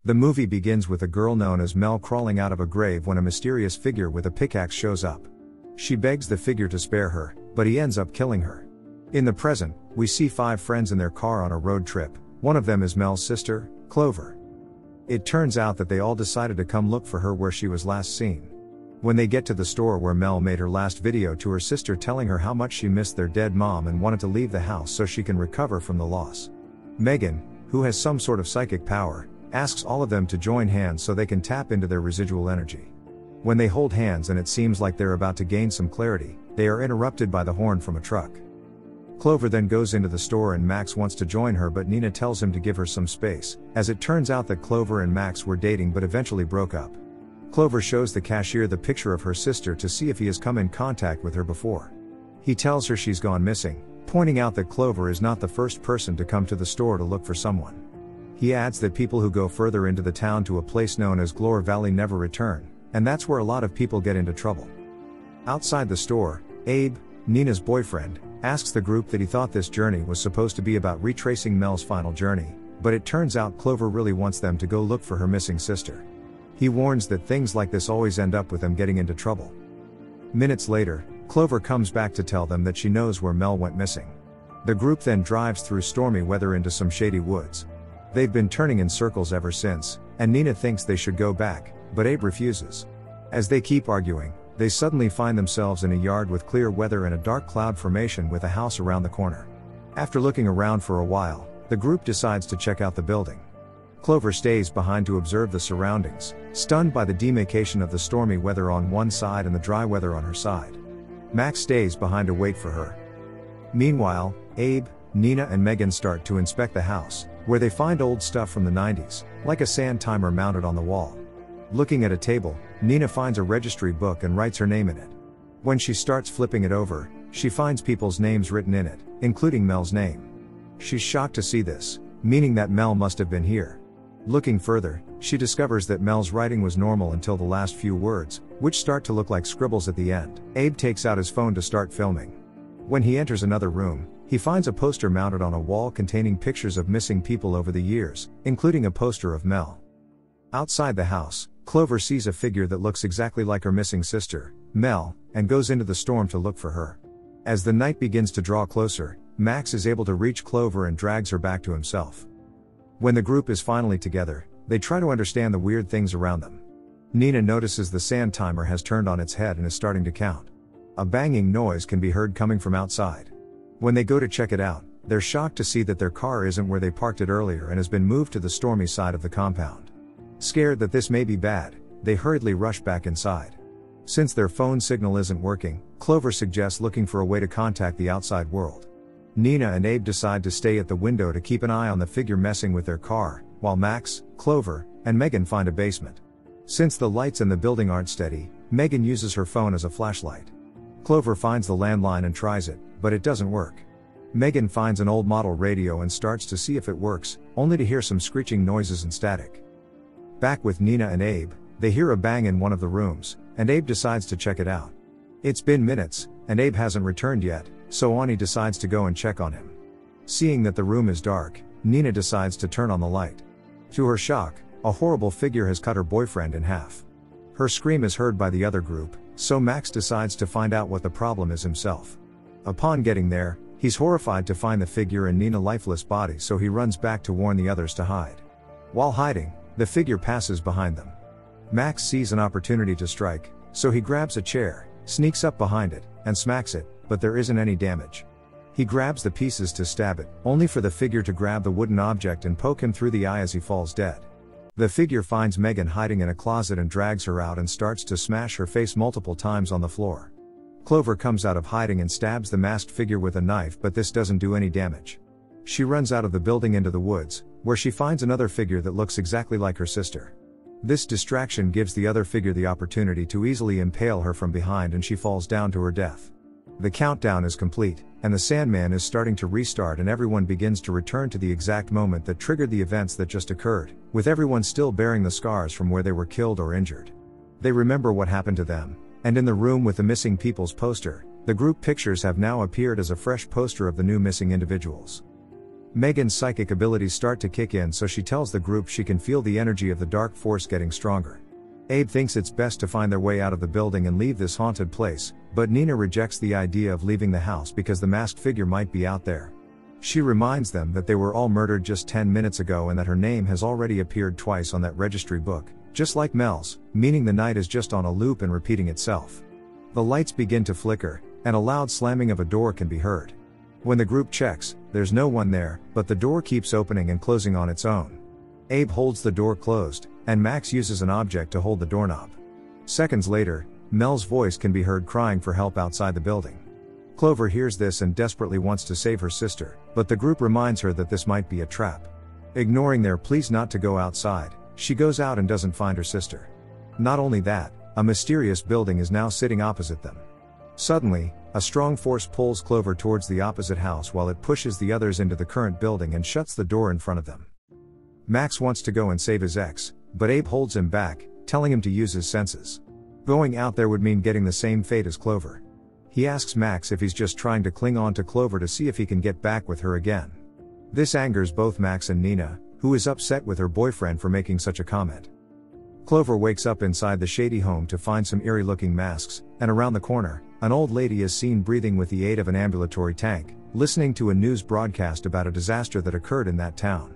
The movie begins with a girl known as Mel crawling out of a grave when a mysterious figure with a pickaxe shows up. She begs the figure to spare her, but he ends up killing her. In the present, we see 5 friends in their car on a road trip. One of them is Mel's sister, Clover. It turns out that they all decided to come look for her where she was last seen. When they get to the store where Mel made her last video to her sister telling her how much she missed their dead mom and wanted to leave the house so she can recover from the loss. Megan, who has some sort of psychic power, asks all of them to join hands so they can tap into their residual energy. When they hold hands and it seems like they're about to gain some clarity, they are interrupted by the horn from a truck. Clover then goes into the store and Max wants to join her, but Nina tells him to give her some space, as it turns out that Clover and Max were dating but eventually broke up. Clover shows the cashier the picture of her sister to see if he has come in contact with her before. He tells her she's gone missing, pointing out that Clover is not the first person to come to the store to look for someone. He adds that people who go further into the town to a place known as Glore Valley never return, and that's where a lot of people get into trouble. Outside the store, Abe, Nina's boyfriend, asks the group that he thought this journey was supposed to be about retracing Mel's final journey, but it turns out Clover really wants them to go look for her missing sister. He warns that things like this always end up with them getting into trouble. Minutes later, Clover comes back to tell them that she knows where Mel went missing. The group then drives through stormy weather into some shady woods. They've been turning in circles ever since, and Nina thinks they should go back, but Abe refuses. As they keep arguing, they suddenly find themselves in a yard with clear weather and a dark cloud formation with a house around the corner. After looking around for a while, the group decides to check out the building. Clover stays behind to observe the surroundings, stunned by the demarcation of the stormy weather on one side and the dry weather on her side. Max stays behind to wait for her. Meanwhile, Abe, Nina and Megan start to inspect the house, where they find old stuff from the 90s, like a sand timer mounted on the wall. Looking at a table, Nina finds a registry book and writes her name in it. When she starts flipping it over, she finds people's names written in it, including Mel's name. She's shocked to see this, meaning that Mel must have been here. Looking further, she discovers that Mel's writing was normal until the last few words, which start to look like scribbles at the end. Abe takes out his phone to start filming. When he enters another room, he finds a poster mounted on a wall containing pictures of missing people over the years, including a poster of Mel. Outside the house, Clover sees a figure that looks exactly like her missing sister, Mel, and goes into the storm to look for her. As the night begins to draw closer, Max is able to reach Clover and drags her back to himself. When the group is finally together, they try to understand the weird things around them. Nina notices the sand timer has turned on its head and is starting to count. A banging noise can be heard coming from outside. When they go to check it out, they're shocked to see that their car isn't where they parked it earlier and has been moved to the stormy side of the compound. Scared that this may be bad, they hurriedly rush back inside. Since their phone signal isn't working, Clover suggests looking for a way to contact the outside world. Nina and Abe decide to stay at the window to keep an eye on the figure messing with their car, while Max, Clover, and Megan find a basement. Since the lights in the building aren't steady, Megan uses her phone as a flashlight. Clover finds the landline and tries it, but it doesn't work. Megan finds an old model radio and starts to see if it works, only to hear some screeching noises and static. Back with Nina and Abe, they hear a bang in one of the rooms, and Abe decides to check it out. It's been minutes, and Abe hasn't returned yet, so Ani decides to go and check on him. Seeing that the room is dark, Nina decides to turn on the light. To her shock, a horrible figure has cut her boyfriend in half. Her scream is heard by the other group, so Max decides to find out what the problem is himself. Upon getting there, he's horrified to find the figure and Nina's lifeless body, so he runs back to warn the others to hide. While hiding, the figure passes behind them. Max sees an opportunity to strike, so he grabs a chair, sneaks up behind it, and smacks it, but there isn't any damage. He grabs the pieces to stab it, only for the figure to grab the wooden object and poke him through the eye as he falls dead. The figure finds Megan hiding in a closet and drags her out and starts to smash her face multiple times on the floor. Clover comes out of hiding and stabs the masked figure with a knife, but this doesn't do any damage. She runs out of the building into the woods, where she finds another figure that looks exactly like her sister. This distraction gives the other figure the opportunity to easily impale her from behind, and she falls down to her death. The countdown is complete, and the Sandman is starting to restart, and everyone begins to return to the exact moment that triggered the events that just occurred, with everyone still bearing the scars from where they were killed or injured. They remember what happened to them, and in the room with the missing people's poster, the group pictures have now appeared as a fresh poster of the new missing individuals. Megan's psychic abilities start to kick in, so she tells the group she can feel the energy of the dark force getting stronger. Abe thinks it's best to find their way out of the building and leave this haunted place, but Nina rejects the idea of leaving the house because the masked figure might be out there. She reminds them that they were all murdered just 10 minutes ago and that her name has already appeared twice on that registry book, just like Mel's, meaning the night is just on a loop and repeating itself. The lights begin to flicker, and a loud slamming of a door can be heard. When the group checks, there's no one there, but the door keeps opening and closing on its own. Abe holds the door closed, and Max uses an object to hold the doorknob. Seconds later, Mel's voice can be heard crying for help outside the building. Clover hears this and desperately wants to save her sister, but the group reminds her that this might be a trap. Ignoring their pleas not to go outside, she goes out and doesn't find her sister. Not only that, a mysterious building is now sitting opposite them. Suddenly, a strong force pulls Clover towards the opposite house while it pushes the others into the current building and shuts the door in front of them. Max wants to go and save his ex, but Abe holds him back, telling him to use his senses. Going out there would mean getting the same fate as Clover. He asks Max if he's just trying to cling on to Clover to see if he can get back with her again. This angers both Max and Nina, who is upset with her boyfriend for making such a comment. Clover wakes up inside the shady home to find some eerie-looking masks, and around the corner, an old lady is seen breathing with the aid of an ambulatory tank, listening to a news broadcast about a disaster that occurred in that town.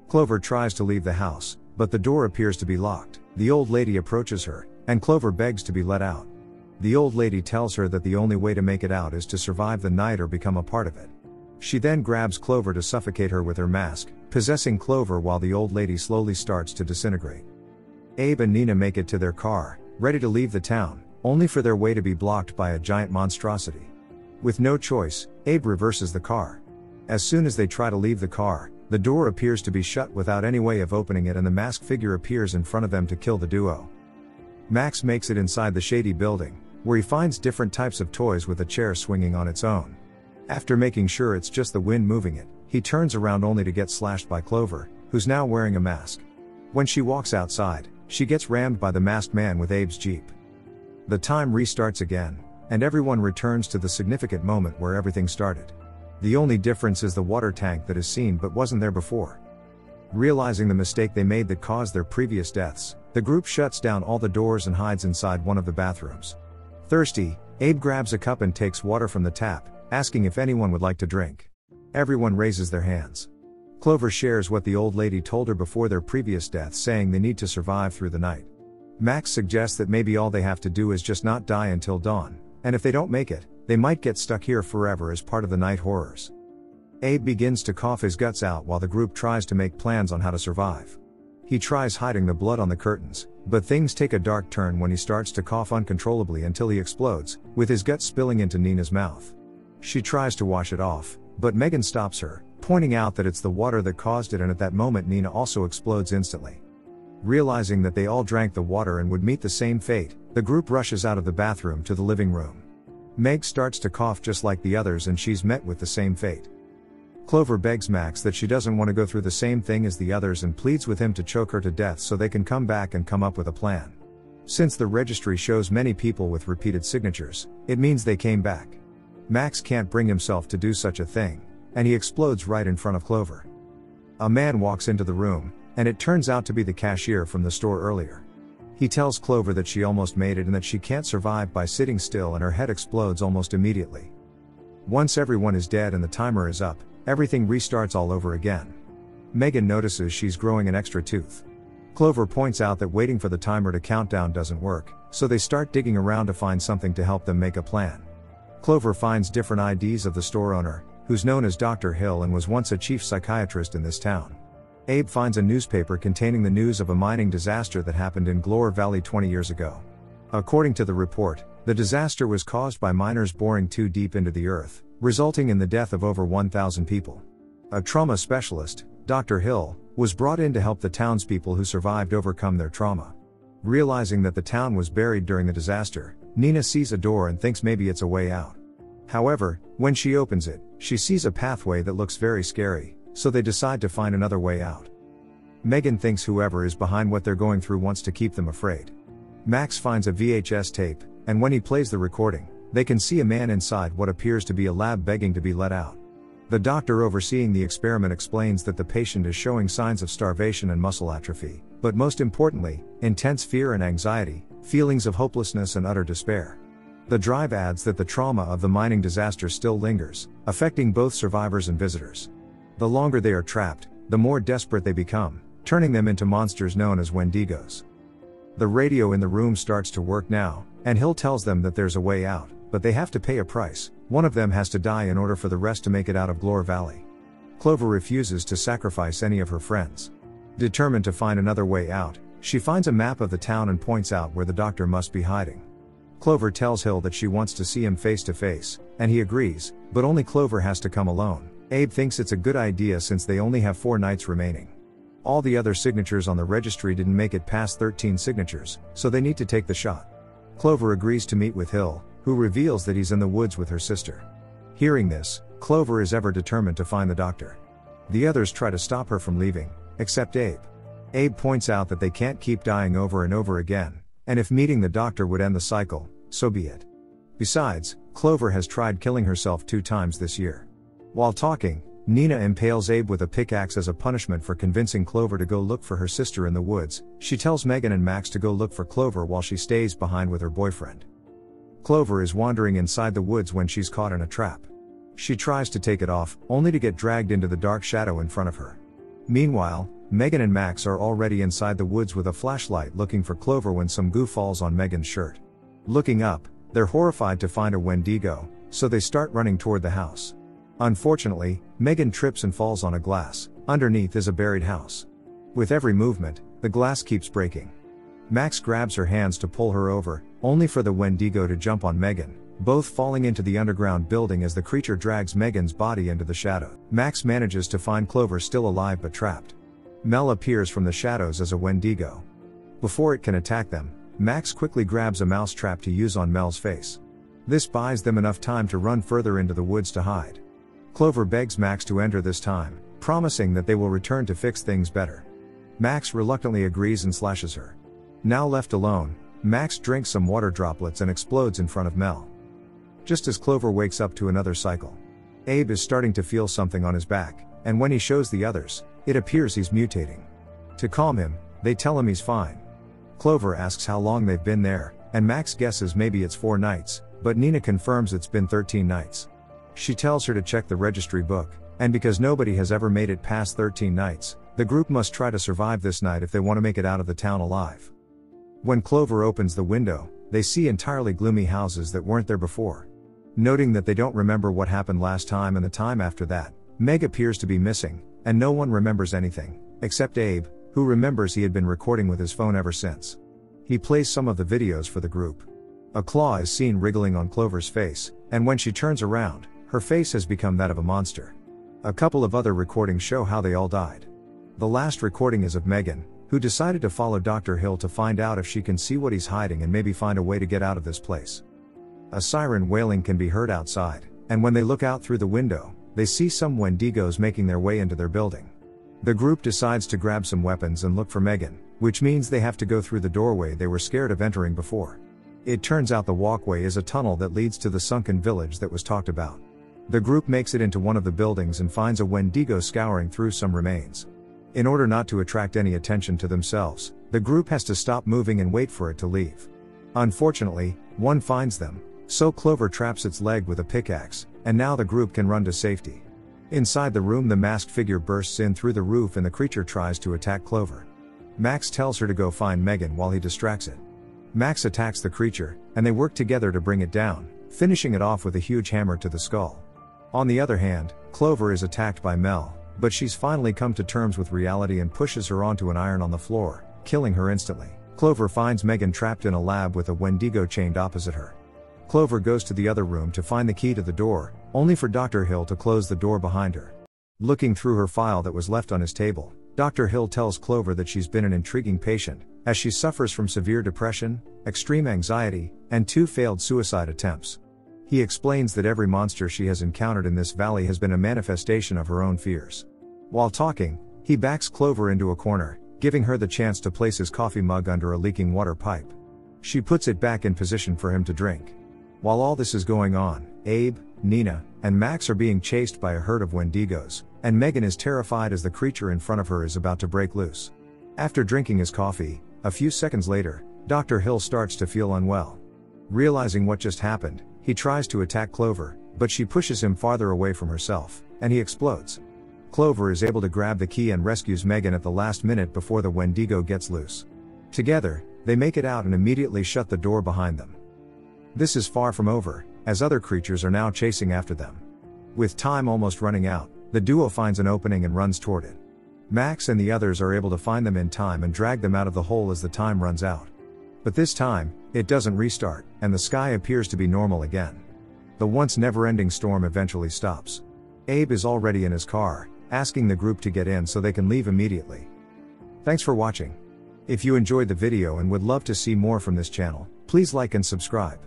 Clover tries to leave the house, but the door appears to be locked. The old lady approaches her, and Clover begs to be let out. The old lady tells her that the only way to make it out is to survive the night or become a part of it. She then grabs Clover to suffocate her with her mask, possessing Clover while the old lady slowly starts to disintegrate. Abe and Nina make it to their car, ready to leave the town, only for their way to be blocked by a giant monstrosity. With no choice, Abe reverses the car. As soon as they try to leave the car, the door appears to be shut without any way of opening it, and the masked figure appears in front of them to kill the duo. Max makes it inside the shady building, where he finds different types of toys with a chair swinging on its own. After making sure it's just the wind moving it, he turns around only to get slashed by Clover, who's now wearing a mask. When she walks outside, she gets rammed by the masked man with Abe's Jeep. The time restarts again, and everyone returns to the significant moment where everything started. The only difference is the water tank that is seen but wasn't there before. Realizing the mistake they made that caused their previous deaths, the group shuts down all the doors and hides inside one of the bathrooms. Thirsty, Abe grabs a cup and takes water from the tap, asking if anyone would like to drink. Everyone raises their hands. Clover shares what the old lady told her before their previous deaths, saying they need to survive through the night. Max suggests that maybe all they have to do is just not die until dawn, and if they don't make it, they might get stuck here forever as part of the night horrors. Abe begins to cough his guts out while the group tries to make plans on how to survive. He tries hiding the blood on the curtains, but things take a dark turn when he starts to cough uncontrollably until he explodes, with his guts spilling into Nina's mouth. She tries to wash it off, but Megan stops her, pointing out that it's the water that caused it, and at that moment Nina also explodes instantly. Realizing that they all drank the water and would meet the same fate, the group rushes out of the bathroom to the living room. Meg starts to cough just like the others and she's met with the same fate. Clover begs Max that she doesn't want to go through the same thing as the others and pleads with him to choke her to death so they can come back and come up with a plan. Since the registry shows many people with repeated signatures, it means they came back. Max can't bring himself to do such a thing, and he explodes right in front of Clover. A man walks into the room, and it turns out to be the cashier from the store earlier. He tells Clover that she almost made it and that she can't survive by sitting still, and her head explodes almost immediately. Once everyone is dead and the timer is up, everything restarts all over again. Megan notices she's growing an extra tooth. Clover points out that waiting for the timer to count down doesn't work, so they start digging around to find something to help them make a plan. Clover finds different IDs of the store owner, who's known as Dr. Hill and was once a chief psychiatrist in this town. Abe finds a newspaper containing the news of a mining disaster that happened in Glore Valley 20 years ago. According to the report, the disaster was caused by miners boring too deep into the earth, resulting in the death of over 1,000 people. A trauma specialist, Dr. Hill, was brought in to help the townspeople who survived overcome their trauma. Realizing that the town was buried during the disaster, Nina sees a door and thinks maybe it's a way out. However, when she opens it, she sees a pathway that looks very scary, so they decide to find another way out. Megan thinks whoever is behind what they're going through wants to keep them afraid. Max finds a VHS tape, and when he plays the recording, they can see a man inside what appears to be a lab begging to be let out. The doctor overseeing the experiment explains that the patient is showing signs of starvation and muscle atrophy, but most importantly, intense fear and anxiety, feelings of hopelessness and utter despair. The drive adds that the trauma of the mining disaster still lingers, affecting both survivors and visitors. The longer they are trapped, the more desperate they become, turning them into monsters known as Wendigos. The radio in the room starts to work now, and Hill tells them that there's a way out, but they have to pay a price. One of them has to die in order for the rest to make it out of Glore Valley. Clover refuses to sacrifice any of her friends. Determined to find another way out, she finds a map of the town and points out where the doctor must be hiding. Clover tells Hill that she wants to see him face to face, and he agrees, but only Clover has to come alone. Abe thinks it's a good idea since they only have 4 nights remaining. All the other signatures on the registry didn't make it past 13 signatures, so they need to take the shot. Clover agrees to meet with Hill, who reveals that he's in the woods with her sister. Hearing this, Clover is ever determined to find the doctor. The others try to stop her from leaving, except Abe. Abe points out that they can't keep dying over and over again, and if meeting the doctor would end the cycle, so be it. Besides, Clover has tried killing herself 2 times this year. While talking, Nina impales Abe with a pickaxe as a punishment for convincing Clover to go look for her sister in the woods. She tells Megan and Max to go look for Clover while she stays behind with her boyfriend. Clover is wandering inside the woods when she's caught in a trap. She tries to take it off, only to get dragged into the dark shadow in front of her. Meanwhile, Megan and Max are already inside the woods with a flashlight looking for Clover when some goo falls on Megan's shirt. Looking up, they're horrified to find a Wendigo, so they start running toward the house. Unfortunately, Megan trips and falls on a glass. Underneath is a buried house. With every movement, the glass keeps breaking. Max grabs her hands to pull her over, only for the Wendigo to jump on Megan, both falling into the underground building as the creature drags Megan's body into the shadow. Max manages to find Clover still alive but trapped. Mel appears from the shadows as a Wendigo. Before it can attack them, Max quickly grabs a mouse trap to use on Mel's face. This buys them enough time to run further into the woods to hide. Clover begs Max to enter this time, promising that they will return to fix things better. Max reluctantly agrees and slashes her. Now left alone, Max drinks some water droplets and explodes in front of Mel. Just as Clover wakes up to another cycle. Abe is starting to feel something on his back, and when he shows the others, it appears he's mutating. To calm him, they tell him he's fine. Clover asks how long they've been there, and Max guesses maybe it's 4 nights, but Nina confirms it's been 13 nights. She tells her to check the registry book, and because nobody has ever made it past 13 nights, the group must try to survive this night if they want to make it out of the town alive. When Clover opens the window, they see entirely gloomy houses that weren't there before. Noting that they don't remember what happened last time and the time after that, Meg appears to be missing, and no one remembers anything, except Abe, who remembers he had been recording with his phone ever since. He plays some of the videos for the group. A claw is seen wriggling on Clover's face, and when she turns around, her face has become that of a monster. A couple of other recordings show how they all died. The last recording is of Megan, who decided to follow Dr. Hill to find out if she can see what he's hiding and maybe find a way to get out of this place. A siren wailing can be heard outside, and when they look out through the window, they see some Wendigos making their way into their building. The group decides to grab some weapons and look for Megan, which means they have to go through the doorway they were scared of entering before. It turns out the walkway is a tunnel that leads to the sunken village that was talked about. The group makes it into one of the buildings and finds a Wendigo scouring through some remains. In order not to attract any attention to themselves, the group has to stop moving and wait for it to leave. Unfortunately, one finds them, so Clover traps its leg with a pickaxe, and now the group can run to safety. Inside the room, the masked figure bursts in through the roof and the creature tries to attack Clover. Max tells her to go find Megan while he distracts it. Max attacks the creature, and they work together to bring it down, finishing it off with a huge hammer to the skull. On the other hand, Clover is attacked by Mel, but she's finally come to terms with reality and pushes her onto an iron on the floor, killing her instantly. Clover finds Megan trapped in a lab with a Wendigo chained opposite her. Clover goes to the other room to find the key to the door, only for Dr. Hill to close the door behind her. Looking through her file that was left on his table, Dr. Hill tells Clover that she's been an intriguing patient, as she suffers from severe depression, extreme anxiety, and 2 failed suicide attempts. He explains that every monster she has encountered in this valley has been a manifestation of her own fears. While talking, he backs Clover into a corner, giving her the chance to place his coffee mug under a leaking water pipe. She puts it back in position for him to drink. While all this is going on, Abe, Nina, and Max are being chased by a herd of Wendigos, and Megan is terrified as the creature in front of her is about to break loose. After drinking his coffee, a few seconds later, Dr. Hill starts to feel unwell. Realizing what just happened, he tries to attack Clover, but she pushes him farther away from herself, and he explodes. Clover is able to grab the key and rescues Megan at the last minute before the Wendigo gets loose. Together, they make it out and immediately shut the door behind them. This is far from over, as other creatures are now chasing after them. With time almost running out, the duo finds an opening and runs toward it. Max and the others are able to find them in time and drag them out of the hole as the time runs out. But this time, it doesn't restart, and the sky appears to be normal again. The once never-ending storm eventually stops. Abe is already in his car, asking the group to get in so they can leave immediately. Thanks for watching. If you enjoyed the video and would love to see more from this channel, please like and subscribe.